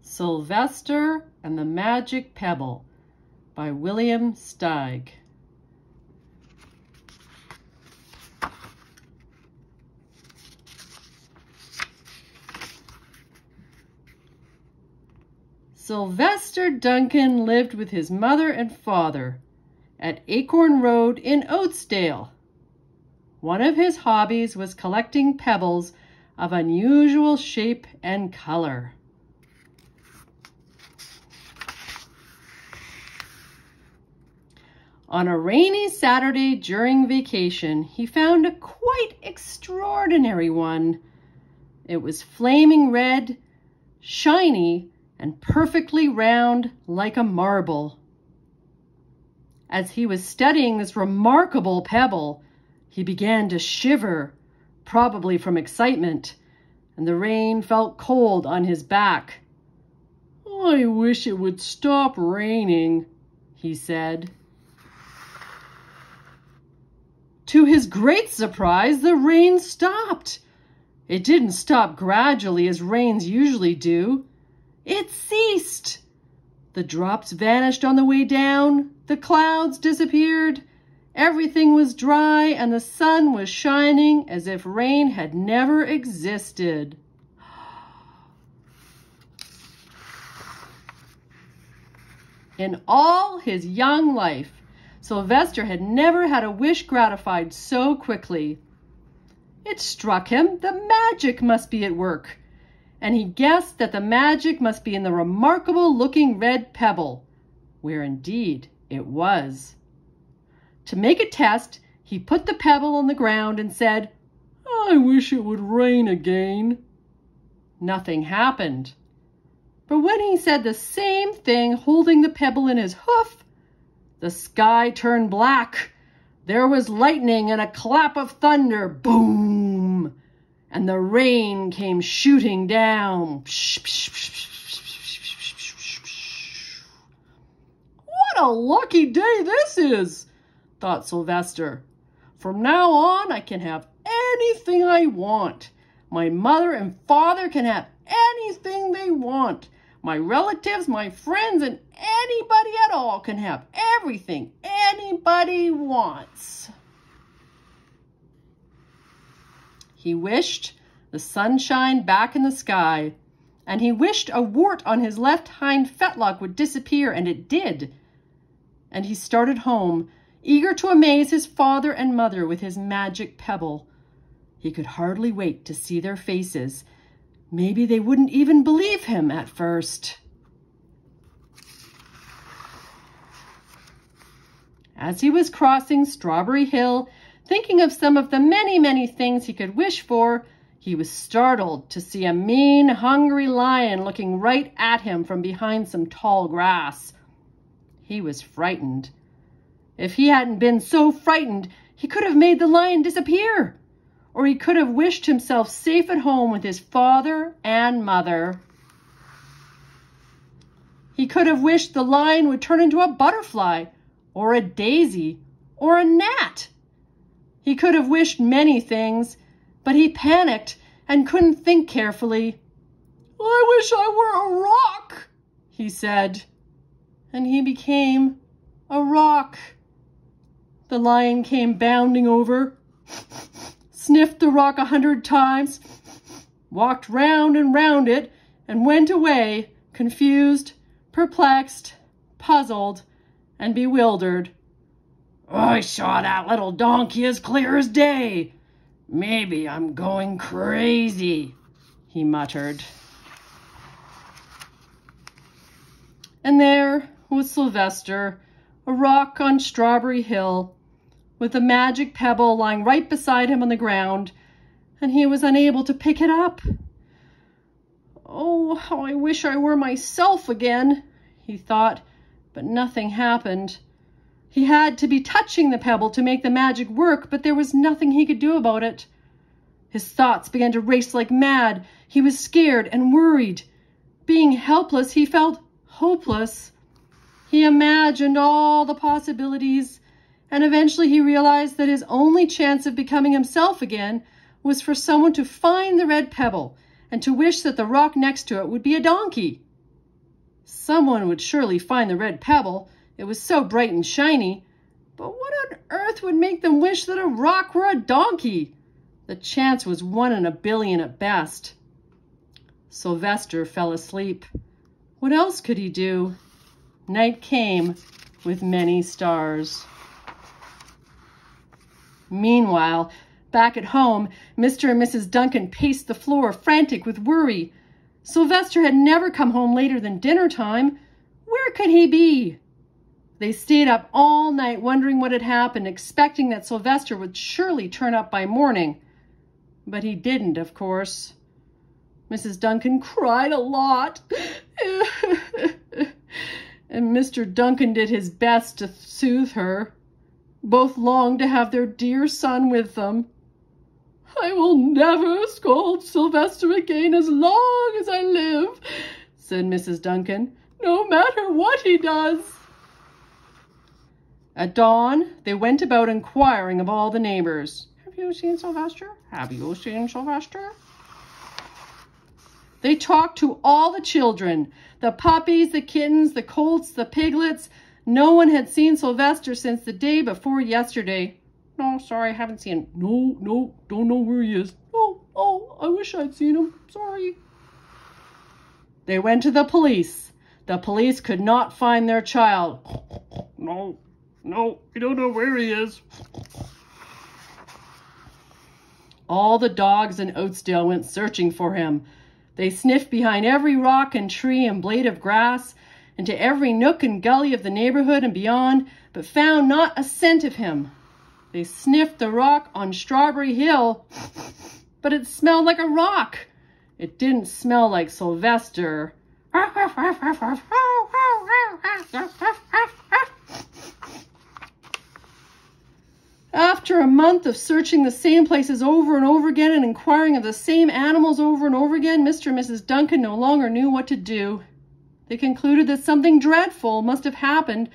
Sylvester and the Magic Pebble by William Steig. Sylvester Duncan lived with his mother and father at Acorn Road in Oatsdale. One of his hobbies was collecting pebbles of unusual shape and color. On a rainy Saturday during vacation, he found a quite extraordinary one. It was flaming red, shiny, and perfectly round like a marble. As he was studying this remarkable pebble, he began to shiver, probably from excitement, and the rain felt cold on his back. "I wish it would stop raining," he said. To his great surprise, the rain stopped. It didn't stop gradually as rains usually do. It ceased. The drops vanished on the way down, the clouds disappeared, everything was dry, and the sun was shining as if rain had never existed. In all his young life, Sylvester had never had a wish gratified so quickly. It struck him the magic must be at work, and he guessed that the magic must be in the remarkable-looking red pebble, where indeed it was. To make a test, he put the pebble on the ground and said, "I wish it would rain again." Nothing happened. But when he said the same thing holding the pebble in his hoof, the sky turned black. There was lightning and a clap of thunder. Boom! And the rain came shooting down. "What a lucky day this is," thought Sylvester. "From now on, I can have anything I want. My mother and father can have anything they want. My relatives, my friends, and anybody at all can have everything anybody wants." He wished the sunshine back in the sky, and he wished a wart on his left hind fetlock would disappear, and it did. And he started home, eager to amaze his father and mother with his magic pebble. He could hardly wait to see their faces. Maybe they wouldn't even believe him at first. As he was crossing Strawberry Hill, thinking of some of the many, many things he could wish for, he was startled to see a mean, hungry lion looking right at him from behind some tall grass. He was frightened. If he hadn't been so frightened, he could have made the lion disappear. Or he could have wished himself safe at home with his father and mother. He could have wished the lion would turn into a butterfly, or a daisy, or a gnat. He could have wished many things, but he panicked and couldn't think carefully. "I wish I were a rock," he said, and he became a rock. The lion came bounding over, sniffed the rock 100 times, walked round and round it, and went away, confused, perplexed, puzzled, and bewildered. "I saw that little donkey as clear as day. Maybe I'm going crazy," he muttered. And there was Sylvester, a rock on Strawberry Hill, with the magic pebble lying right beside him on the ground, and he was unable to pick it up. "Oh, how I wish I were myself again," he thought, but nothing happened. He had to be touching the pebble to make the magic work, but there was nothing he could do about it. His thoughts began to race like mad. He was scared and worried. Being helpless, he felt hopeless. He imagined all the possibilities, and eventually he realized that his only chance of becoming himself again was for someone to find the red pebble and to wish that the rock next to it would be a donkey. Someone would surely find the red pebble. It was so bright and shiny. But what on earth would make them wish that a rock were a donkey? The chance was 1 in a billion at best. Sylvester fell asleep. What else could he do? Night came with many stars. Meanwhile, back at home, Mr. and Mrs. Duncan paced the floor, frantic with worry. Sylvester had never come home later than dinner time. Where could he be? They stayed up all night wondering what had happened, expecting that Sylvester would surely turn up by morning. But he didn't, of course. Mrs. Duncan cried a lot. And Mr. Duncan did his best to soothe her. Both longed to have their dear son with them. "I will never scold Sylvester again as long as I live," said Mrs. Duncan, "no matter what he does." At dawn, they went about inquiring of all the neighbors. "Have you seen Sylvester? Have you seen Sylvester?" They talked to all the children, the puppies, the kittens, the colts, the piglets. No one had seen Sylvester since the day before yesterday. "No, sorry, I haven't seen him." No, don't know where he is." Oh, I wish I'd seen him. Sorry." They went to the police. The police could not find their child. No, we don't know where he is." All the dogs in Oatsdale went searching for him. They sniffed behind every rock and tree and blade of grass, into every nook and gully of the neighborhood and beyond, but found not a scent of him. They sniffed the rock on Strawberry Hill, but it smelled like a rock. It didn't smell like Sylvester. After a month of searching the same places over and over again and inquiring of the same animals over and over again, Mr. and Mrs. Duncan no longer knew what to do. They concluded that something dreadful must have happened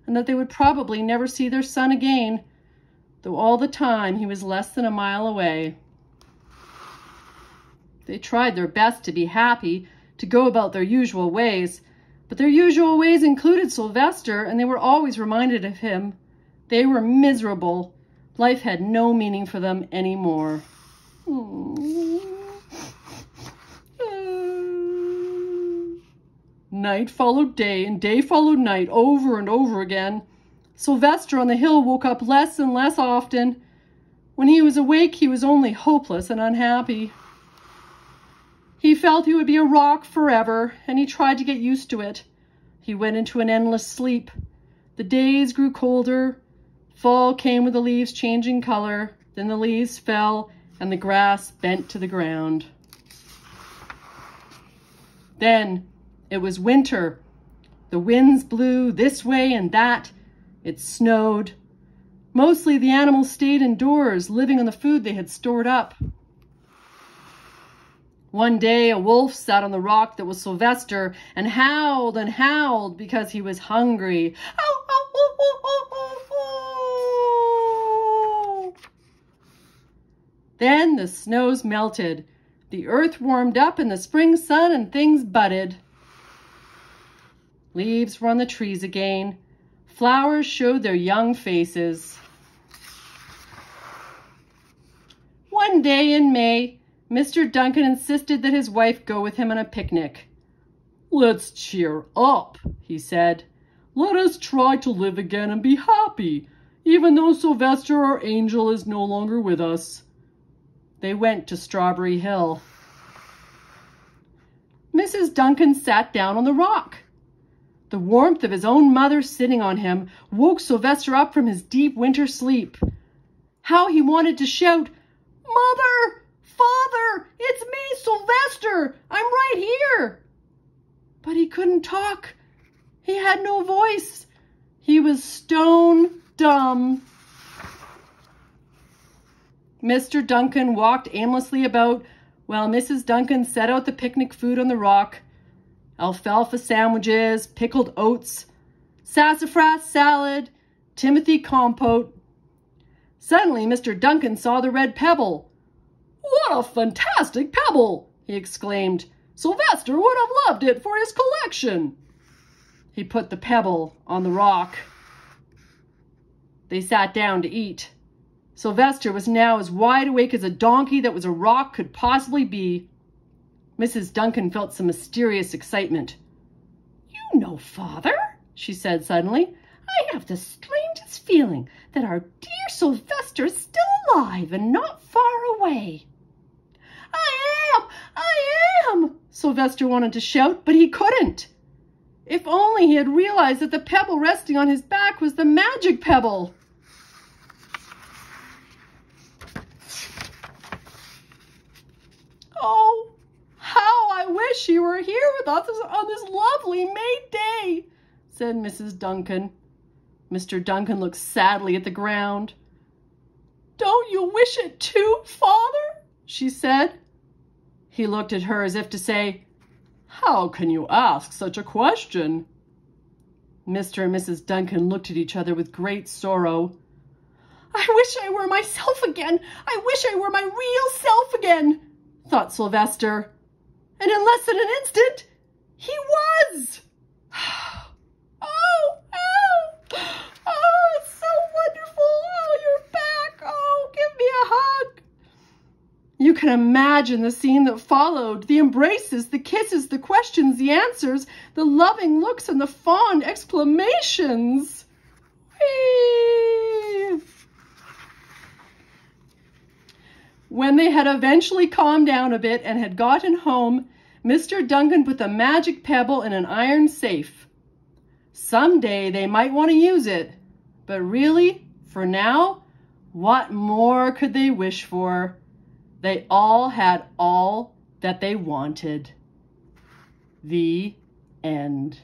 and that they would probably never see their son again, though all the time he was less than a mile away. They tried their best to be happy, to go about their usual ways, but their usual ways included Sylvester, and they were always reminded of him. They were miserable. Life had no meaning for them anymore. Night followed day, and day followed night, over and over again. Sylvester on the hill woke up less and less often. When he was awake, he was only hopeless and unhappy. He felt he would be a rock forever, and he tried to get used to it. He went into an endless sleep. The days grew colder. Fall came with the leaves changing color. Then the leaves fell, and the grass bent to the ground. Then it was winter. The winds blew this way and that. It snowed. Mostly the animals stayed indoors, living on the food they had stored up. One day a wolf sat on the rock that was Sylvester and howled because he was hungry. Ow, ow, ow, ow, ow, ow, ow. Then the snows melted. The earth warmed up in the spring sun and things budded. Leaves were on the trees again. Flowers showed their young faces. One day in May, Mr. Duncan insisted that his wife go with him on a picnic. "Let's cheer up," he said. "Let us try to live again and be happy, even though Sylvester, our angel, is no longer with us." They went to Strawberry Hill. Mrs. Duncan sat down on the rock. The warmth of his own mother sitting on him woke Sylvester up from his deep winter sleep. How he wanted to shout, "Mother! Father! It's me, Sylvester! I'm right here!" But he couldn't talk. He had no voice. He was stone dumb. Mr. Duncan walked aimlessly about while Mrs. Duncan set out the picnic food on the rock. Alfalfa sandwiches, pickled oats, sassafras salad, Timothy compote. Suddenly, Mr. Duncan saw the red pebble. "What a fantastic pebble!" he exclaimed. "Sylvester would have loved it for his collection." He put the pebble on the rock. They sat down to eat. Sylvester was now as wide awake as a donkey that was a rock could possibly be. Mrs. Duncan felt some mysterious excitement. "You know, Father," she said suddenly, "I have the strangest feeling that our dear Sylvester is still alive and not far away." I am, Sylvester wanted to shout, but he couldn't. If only he had realized that the pebble resting on his back was the magic pebble. "Oh, how I wish you were here with us on this lovely May day," said Mrs. Duncan. Mr. Duncan looked sadly at the ground. "Don't you wish it too, Father?" she said. He looked at her as if to say, "How can you ask such a question?" Mr. and Mrs. Duncan looked at each other with great sorrow. "I wish I were myself again. I wish I were my real self again," thought Sylvester. And in less than an instant, he was. Oh, it's so wonderful. Oh, you're back. Oh, give me a hug. You can imagine the scene that followed, the embraces, the kisses, the questions, the answers, the loving looks, and the fond exclamations. Whee! When they had eventually calmed down a bit and had gotten home, Mr. Duncan put the magic pebble in an iron safe. Someday they might want to use it, but really, for now, what more could they wish for? They all had all that they wanted. The end.